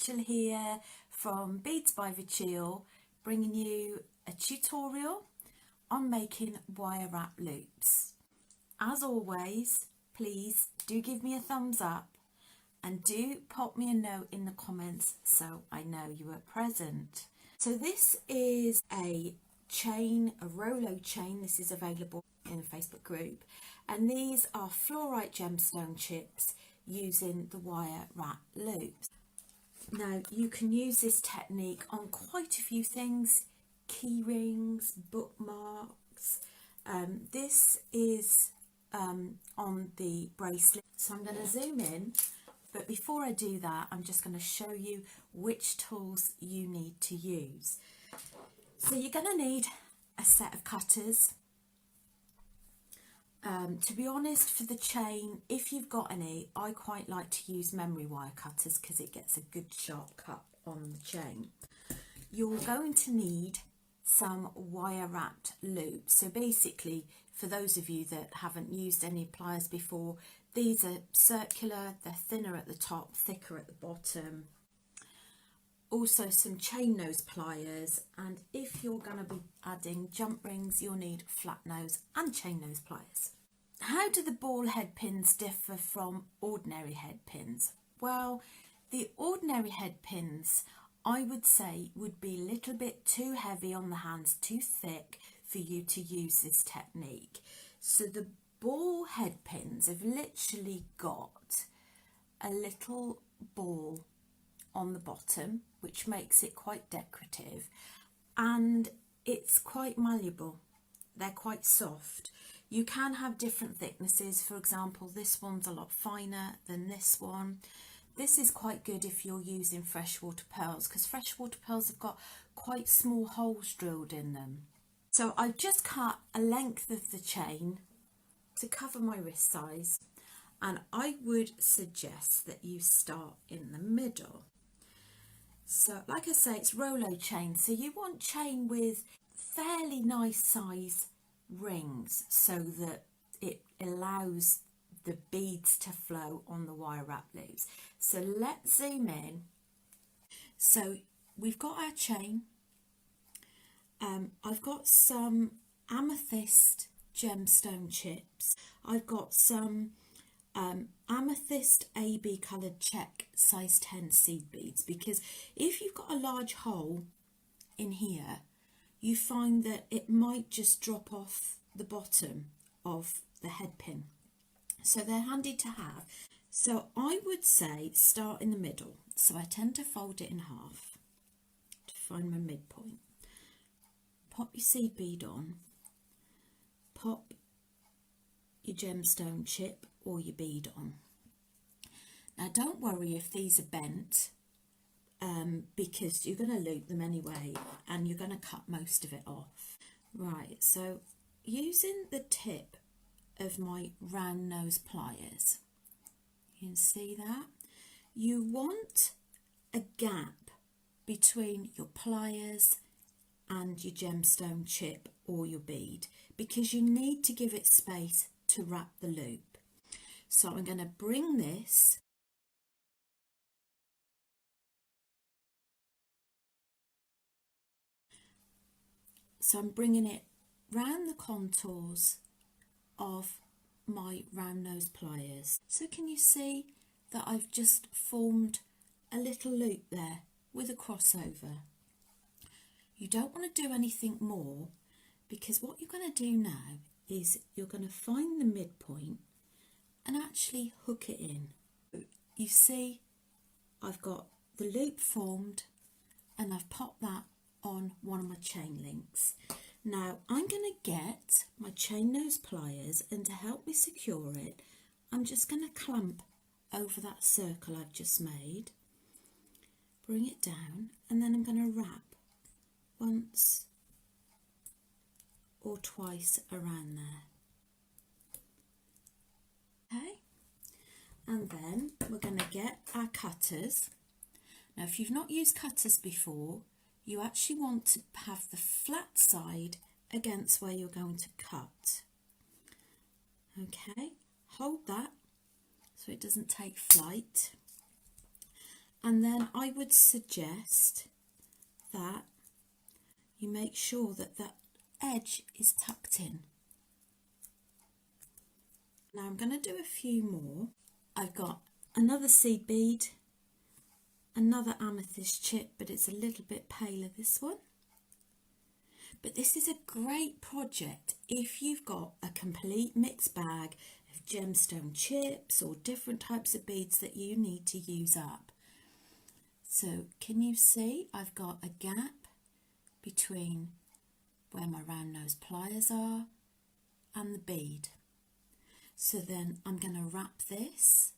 Rachel here from Beads by Rachel, bringing you a tutorial on making wire wrap loops. As always, please do give me a thumbs up and do pop me a note in the comments so I know you are present. So this is a chain, a Rolo chain. This is available in a Facebook group, and these are fluorite gemstone chips using the wire wrap loops. Now you can use this technique on quite a few things, key rings, bookmarks. This is on the bracelet, so I'm going to zoom in, but before I do that I'm just going to show you which tools you need to use. So you're going to need a set of cutters. To be honest, for the chain, if you've got any, I quite like to use memory wire cutters because it gets a good sharp cut on the chain. You're going to need some wire wrapped loops. So basically, for those of you that haven't used any pliers before, these are circular, they're thinner at the top, thicker at the bottom. Also some chain nose pliers, and if you're going to be adding jump rings, you'll need flat nose and chain nose pliers. How do the ball head pins differ from ordinary head pins? Well, the ordinary head pins, I would say, would be a little bit too heavy on the hands, too thick for you to use this technique. So the ball head pins have literally got a little ball on the bottom, which makes it quite decorative, and it's quite malleable. They're quite soft. You can have different thicknesses. For example, this one's a lot finer than this one. This is quite good if you're using freshwater pearls, because freshwater pearls have got quite small holes drilled in them. So I've just cut a length of the chain to cover my wrist size, and I would suggest that you start in the middle. So like I say, it's Rolo chain, so you want chain with fairly nice size rings so that it allows the beads to flow on the wire wrap loops. So let's zoom in. So we've got our chain. I've got some amethyst gemstone chips. I've got some amethyst AB coloured check size 10 seed beads, because if you've got a large hole in here, you find that it might just drop off the bottom of the head pin. So they're handy to have. So I would say start in the middle. So I tend to fold it in half to find my midpoint. Pop your seed bead on, pop your gemstone chip or your bead on. Now don't worry if these are bent, because you're going to loop them anyway and you're going to cut most of it off. Right, so using the tip of my round nose pliers, you can see that you want a gap between your pliers and your gemstone chip or your bead, because you need to give it space to wrap the loop. So I'm going to bring this I'm bringing it round the contours of my round nose pliers. So can you see that I've just formed a little loop there with a crossover? You don't want to do anything more, because what you're going to do now is you're going to find the midpoint and actually hook it in. You see I've got the loop formed and I've popped that on one of my chain links. Now I'm going to get my chain nose pliers, and to help me secure it, I'm just going to clamp over that circle I've just made, bring it down, and then I'm going to wrap once or twice around there. Okay, and then we're going to get our cutters. Now if you've not used cutters before, you actually want to have the flat side against where you're going to cut. Okay, hold that so it doesn't take flight, And then I would suggest that you make sure that that edge is tucked in. Now I'm going to do a few more. I've got another seed bead, another amethyst chip, but it's a little bit paler, this one. But this is a great project if you've got a complete mixed bag of gemstone chips or different types of beads that you need to use up. So can you see I've got a gap between where my round nose pliers are and the bead. So then I'm going to wrap this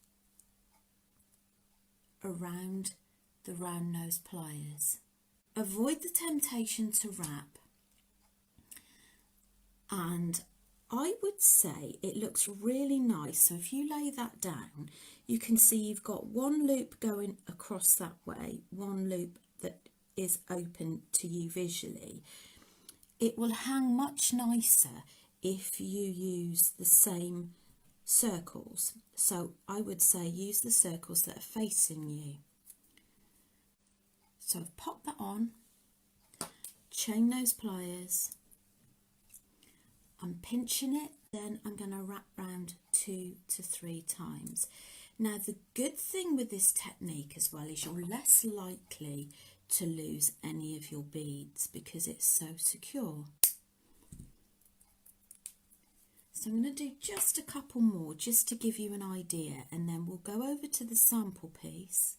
around the round nose pliers. Avoid the temptation to wrap, and I would say it looks really nice. So if you lay that down, you can see you've got one loop going across that way, one loop that is open to you visually. It will hang much nicer if you use the same circles. So I would say use the circles that are facing you. So I've popped that on, chain those pliers, I'm pinching it, then I'm going to wrap round 2 to 3 times. Now the good thing with this technique as well is you're less likely to lose any of your beads because it's so secure. So I'm going to do just a couple more just to give you an idea, and then we'll go over to the sample piece.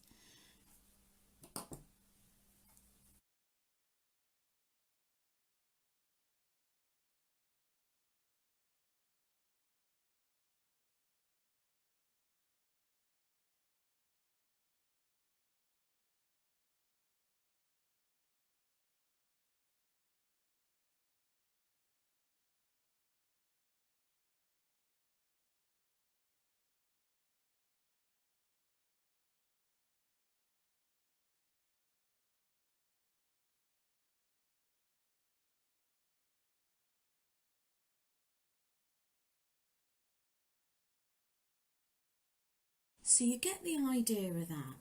So you get the idea of that.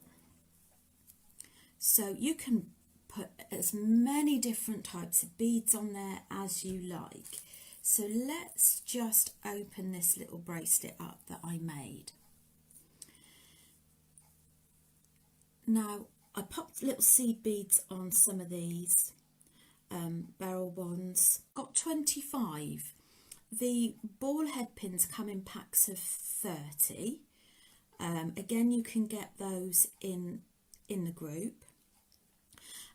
So you can put as many different types of beads on there as you like. So let's just open this little bracelet up that I made. Now I popped little seed beads on some of these beryl ones. Got 25. The ball head pins come in packs of 30. Again, you can get those in the group.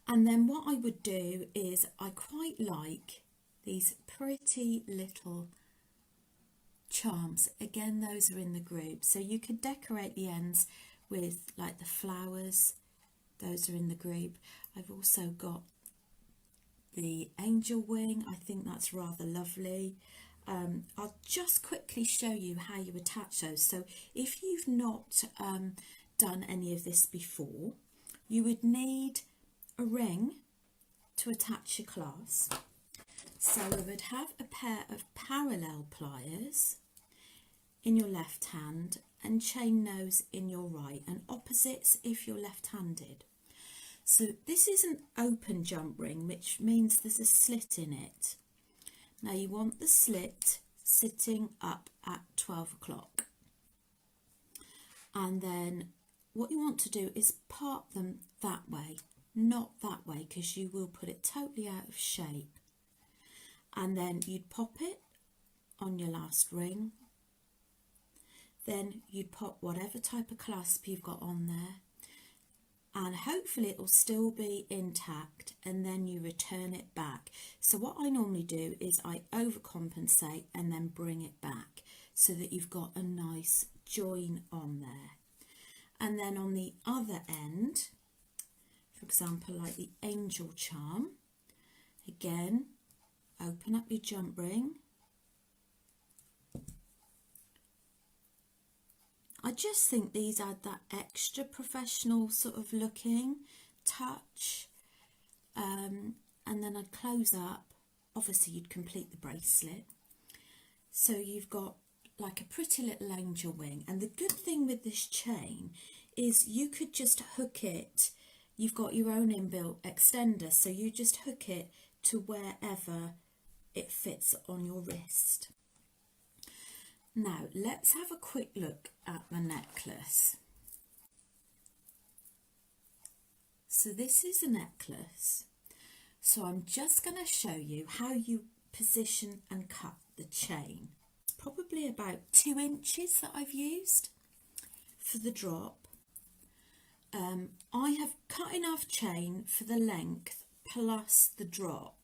And then what I would do is I quite like these pretty little charms. Again, those are in the group. So you could decorate the ends with like the flowers. Those are in the group. I've also got the angel wing. I think that's rather lovely. I'll just quickly show you how you attach those. So if you've not done any of this before, you would need a ring to attach your clasp. So we would have a pair of parallel pliers in your left hand and chain those in your right, and opposites if you're left-handed. So this is an open jump ring, which means there's a slit in it. Now you want the slit sitting up at 12 o'clock. And then what you want to do is part them that way, not that way, because you will put it totally out of shape. And then you'd pop it on your last ring. Then you'd pop whatever type of clasp you've got on there, and hopefully it will still be intact, and then you return it back. So what I normally do is I overcompensate and then bring it back so that you've got a nice join on there. And then on the other end, for example, like the angel charm, again, open up your jump ring. I just think these add that extra professional sort of looking touch. And then I'd close up. Obviously you'd complete the bracelet. So you've got like a pretty little angel wing. And the good thing with this chain is you could just hook it. You've got your own inbuilt extender, so you just hook it to wherever it fits on your wrist. Now let's have a quick look at the necklace. So this is a necklace. So I'm just going to show you how you position and cut the chain. It's probably about 2 inches that I've used for the drop. I have cut enough chain for the length plus the drop.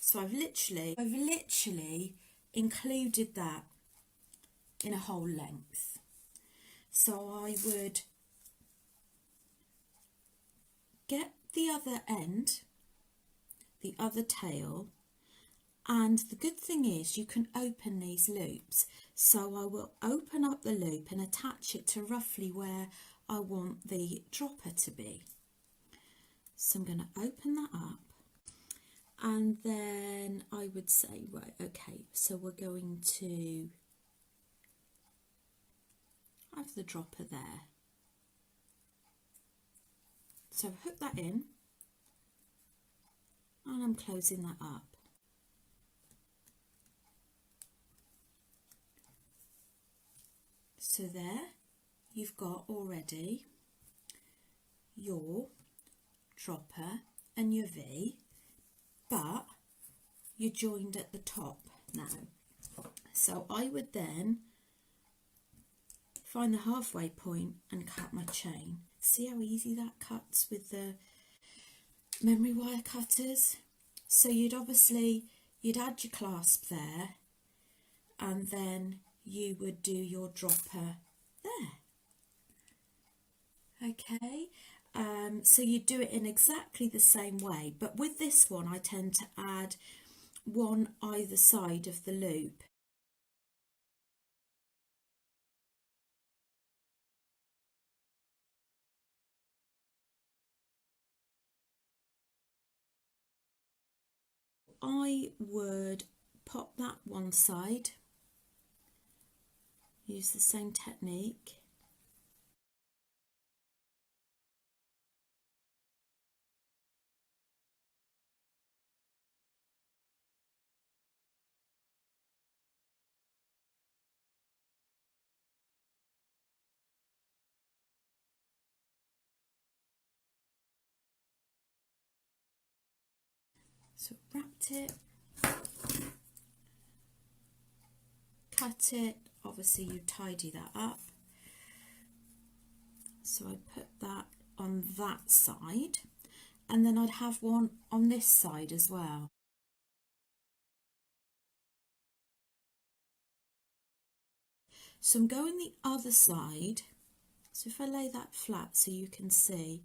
So I've literally included that in a whole length. So I would get the other end, the other tail, and the good thing is you can open these loops. So I will open up the loop and attach it to roughly where I want the dropper to be. So I'm going to open that up, and then I would say, right, okay, so we're going to have the dropper there. So hook that in, and I'm closing that up. So there you've got already your dropper and your V, but you're joined at the top now. So I would then find the halfway point and cut my chain. See how easy that cuts with the memory wire cutters? So you'd add your clasp there, and then you would do your dropper there. Okay, so you do it in exactly the same way, but with this one I tend to add one either side of the loop. I would pop that one side, use the same technique, so wrapped it, cut it, obviously you tidy that up. So I'd put that on that side, and then I'd have one on this side as well. So I'm going the other side, so if I lay that flat so you can see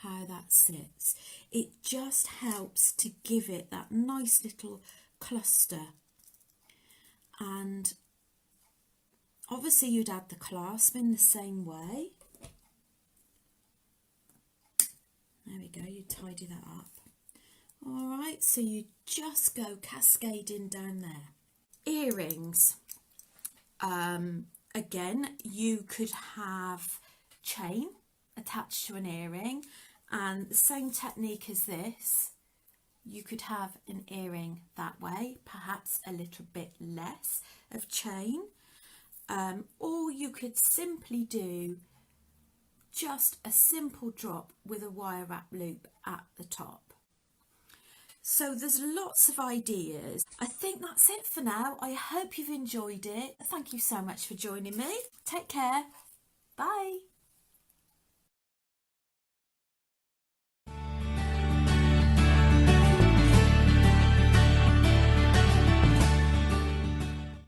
how that sits, it just helps to give it that nice little cluster. And obviously you'd add the clasp in the same way. There we go, you tidy that up. All right, so you just go cascading down there. Earrings. Again, you could have chain attached to an earring, and the same technique as this. You could have an earring that way, perhaps a little bit less of chain, or you could simply do just a simple drop with a wire wrap loop at the top. So there's lots of ideas. I think that's it for now. I hope you've enjoyed it. Thank you so much for joining me. Take care. Bye.